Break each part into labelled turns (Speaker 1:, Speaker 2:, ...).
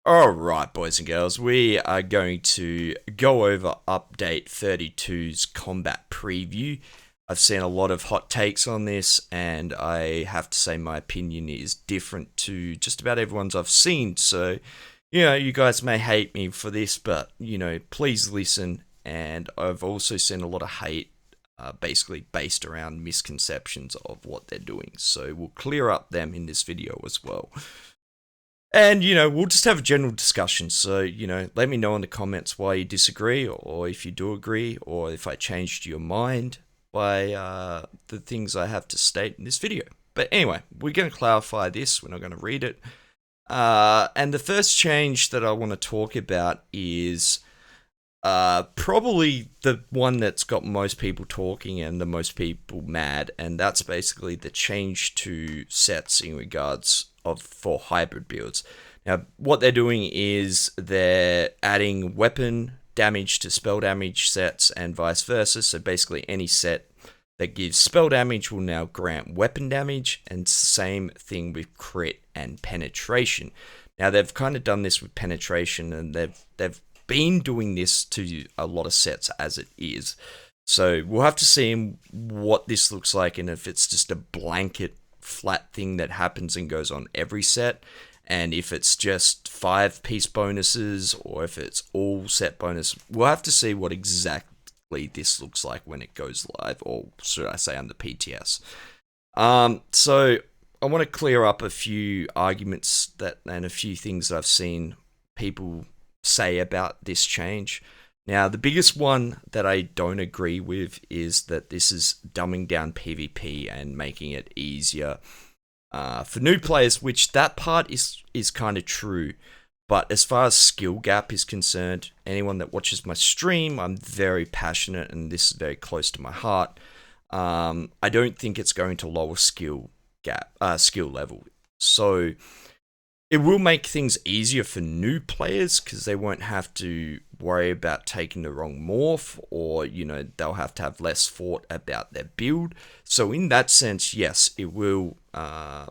Speaker 1: Alright, boys and girls, we are going to go over Update 32's combat preview. I've seen a lot of hot takes on this, and I have to say my opinion is different to just about everyone's I've seen. So, you guys may hate me for this, but, please listen. And I've also seen a lot of hate, basically based around misconceptions of what they're doing. So, we'll clear up them in this video as well. And, we'll just have a general discussion. So, let me know in the comments why you disagree, or if you do agree, or if I changed your mind by the things I have to state in this video. But anyway, we're going to clarify this. We're not going to read it. And the first change that I want to talk about is probably the one that's got most people talking and the most people mad, and that's basically the change to sets in regards of for hybrid builds. Now, what they're doing is they're adding weapon damage to spell damage sets and vice versa. So basically, any set that gives spell damage will now grant weapon damage, and same thing with crit and penetration. Now, they've kind of done this with penetration, and they've been doing this to a lot of sets as it is. So we'll have to see what this looks like, and if it's just a blanket flat thing that happens and goes on every set, and if it's just 5-piece bonuses or if it's all set bonus. We'll have to see what exactly this looks like when it goes live, or should I say under PTS. So I want to clear up a few arguments and a few things that I've seen people say about this change. Now, the biggest one that I don't agree with is that this is dumbing down PvP and making it easier for new players, which that part is kind of true. But as far as skill gap is concerned, anyone that watches my stream, I'm very passionate and this is very close to my heart. I don't think it's going to lower skill level. So it will make things easier for new players because they won't have to worry about taking the wrong morph, or, they'll have to have less thought about their build. So in that sense, yes, it will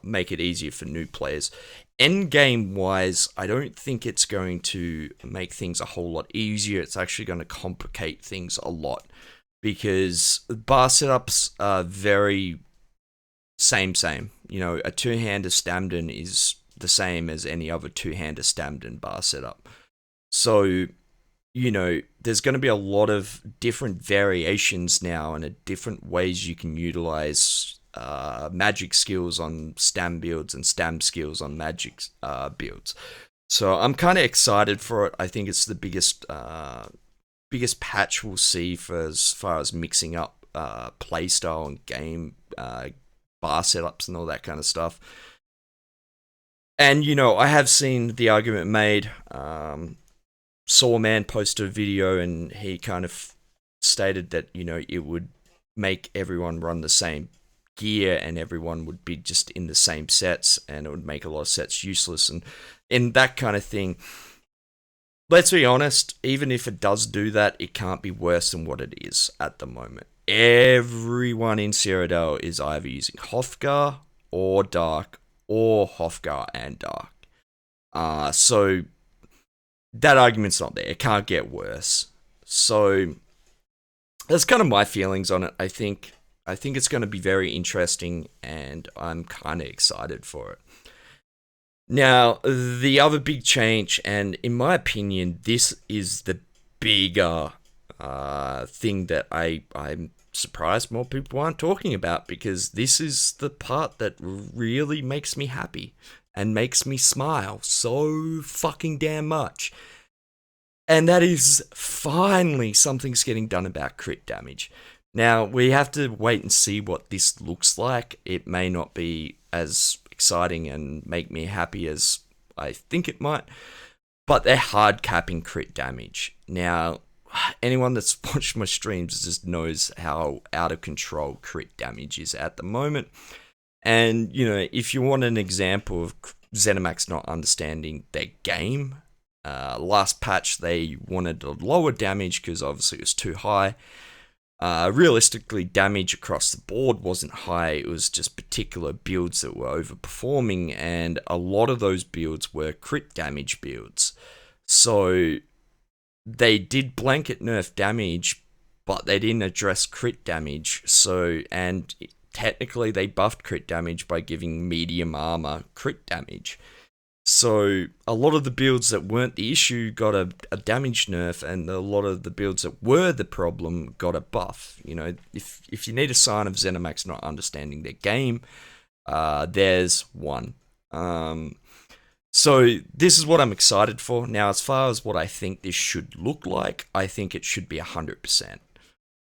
Speaker 1: make it easier for new players. Endgame wise, I don't think it's going to make things a whole lot easier. It's actually going to complicate things a lot because bar setups are very same. A two-hander Stamden is the same as any other two-hander Stamden bar setup. So, there's going to be a lot of different variations now and different ways you can utilize magic skills on Stam builds and Stam skills on magic builds. So I'm kind of excited for it. I think it's the biggest patch we'll see for as far as mixing up playstyle and game bar setups and all that kind of stuff. And, I have seen the argument made. Sawman posted a video and he kind of stated that, it would make everyone run the same gear and everyone would be just in the same sets and it would make a lot of sets useless and that kind of thing. Let's be honest, even if it does do that, it can't be worse than what it is at the moment. Everyone in Cyrodiil is either using Hrothgar or Dark, or Hrothgar and Dark. So that argument's not there. It can't get worse. So that's kind of my feelings on it. I think it's going to be very interesting, and I'm kind of excited for it. Now, the other big change, and in my opinion, this is the bigger thing that I'm surprised more people aren't talking about, because this is the part that really makes me happy and makes me smile so fucking damn much. And that is finally something's getting done about crit damage. Now, we have to wait and see what this looks like. It may not be as exciting and make me happy as I think it might, but they're hard capping crit damage. Now, anyone that's watched my streams just knows how out of control crit damage is at the moment. And, if you want an example of ZeniMax not understanding their game, last patch they wanted to lower damage because obviously it was too high. Realistically, damage across the board wasn't high. It was just particular builds that were overperforming, and a lot of those builds were crit damage builds. So they did blanket nerf damage, but they didn't address crit damage. So, and technically they buffed crit damage by giving medium armor crit damage. So a lot of the builds that weren't the issue got a damage nerf, and a lot of the builds that were the problem got a buff. You know, if you need a sign of ZeniMax not understanding their game, there's one. So this is what I'm excited for. Now, as far as what I think this should look like, I think it should be 100%.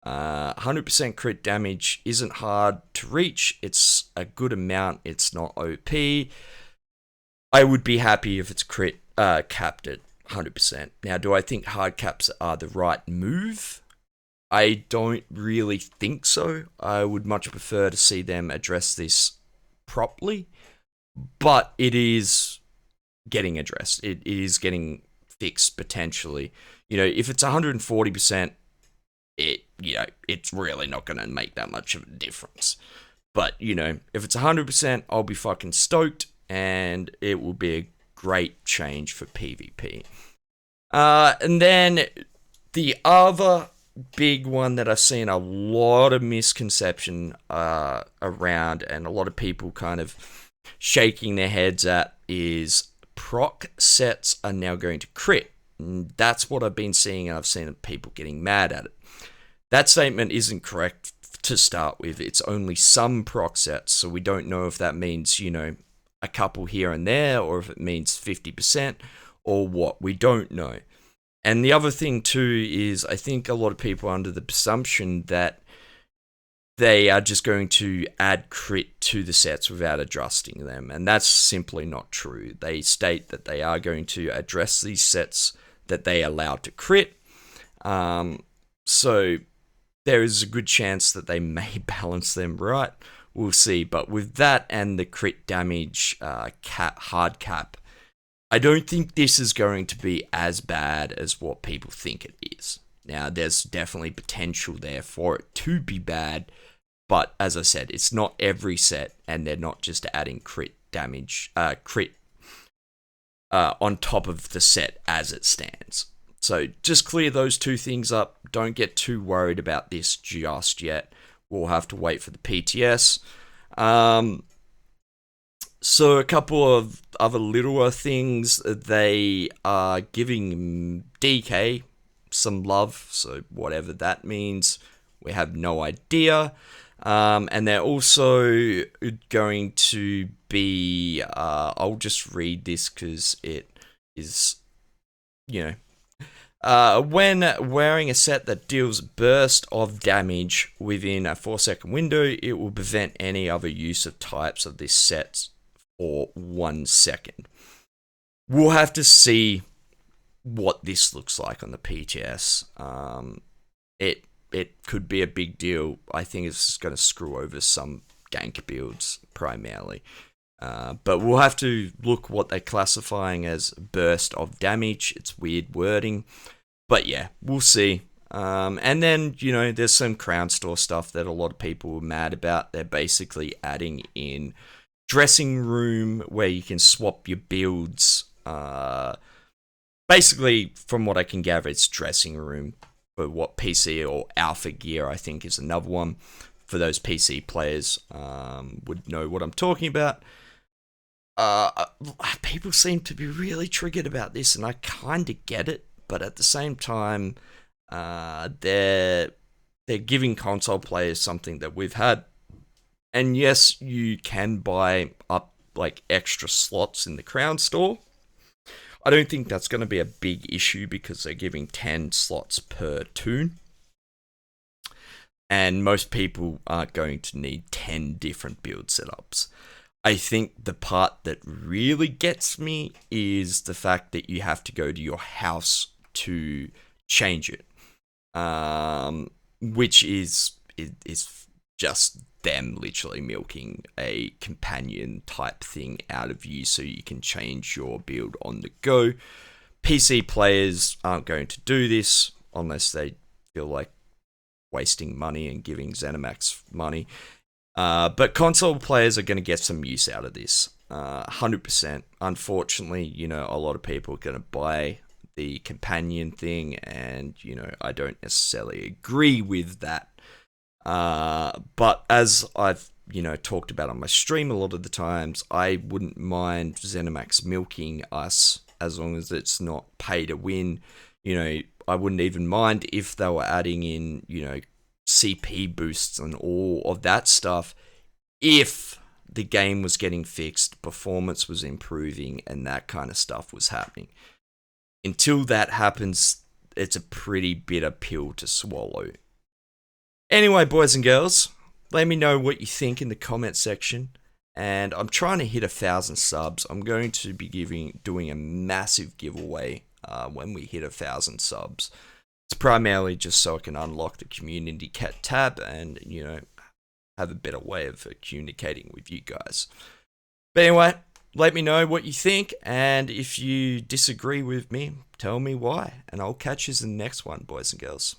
Speaker 1: 100% crit damage isn't hard to reach. It's a good amount. It's not OP. I would be happy if it's crit capped at 100%. Now, do I think hard caps are the right move? I don't really think so. I would much prefer to see them address this properly, but it is getting addressed. It is getting fixed potentially. You know, if it's 140%, it's really not going to make that much of a difference. But, you know, if it's 100%, I'll be fucking stoked, and it will be a great change for PvP. And then the other big one that I've seen a lot of misconception around, and a lot of people kind of shaking their heads at, is proc sets are now going to crit. And that's what I've been seeing, and I've seen people getting mad at it. That statement isn't correct to start with. It's only some proc sets, so we don't know if that means, you know, a couple here and there, or if it means 50%, or what. We don't know. And the other thing too is, I think a lot of people are under the presumption that they are just going to add crit to the sets without adjusting them, and that's simply not true. They state that they are going to address these sets that they allow to crit. So there is a good chance that they may balance them right. We'll see. But with that and the crit damage hard cap, I don't think this is going to be as bad as what people think it is. Now, there's definitely potential there for it to be bad, but as I said, it's not every set, and they're not just adding crit damage, crit on top of the set as it stands. So just clear those two things up. Don't get too worried about this just yet. We'll have to wait for the PTS. So a couple of other littler things. They are giving DK some love, so whatever that means, we have no idea. And they're also going to be, I'll just read this because it is, you know, when wearing a set that deals burst of damage within a 4-second window, it will prevent any other use of types of this set for 1 second. We'll have to see what this looks like on the PTS. It could be a big deal. I think it's going to screw over some gank builds primarily. But we'll have to look what they're classifying as burst of damage. It's weird wording. But yeah, we'll see. And then, you know, there's some Crown Store stuff that a lot of people were mad about. They're basically adding in dressing room where you can swap your builds. Basically, from what I can gather, it's dressing room for what PC or Alpha Gear, I think, is another one. For those PC players would know what I'm talking about. People seem to be really triggered about this, and I kind of get it, but at the same time, they're giving console players something that we've had. And yes, you can buy up like extra slots in the Crown Store. I don't think that's going to be a big issue because they're giving 10 slots per toon. And most people aren't going to need 10 different build setups. I think the part that really gets me is the fact that you have to go to your house to change it. Which is just them literally milking a companion type thing out of you so you can change your build on the go. PC players aren't going to do this unless they feel like wasting money and giving ZeniMax money. But console players are going to get some use out of this. 100%. Unfortunately, a lot of people are going to buy the companion thing, and, I don't necessarily agree with that. But as I've, talked about on my stream a lot of the times, I wouldn't mind ZeniMax milking us as long as it's not pay to win. I wouldn't even mind if they were adding in, CP boosts and all of that stuff if the game was getting fixed, performance was improving, and that kind of stuff was happening. Until that happens, it's a pretty bitter pill to swallow. Anyway, boys and girls, let me know what you think in the comment section. And I'm trying to hit 1,000 subs. I'm going to be doing a massive giveaway when we hit 1,000 subs. It's primarily just so I can unlock the community tab and, have a better way of communicating with you guys. But anyway, let me know what you think, and if you disagree with me, tell me why, and I'll catch you in the next one, boys and girls.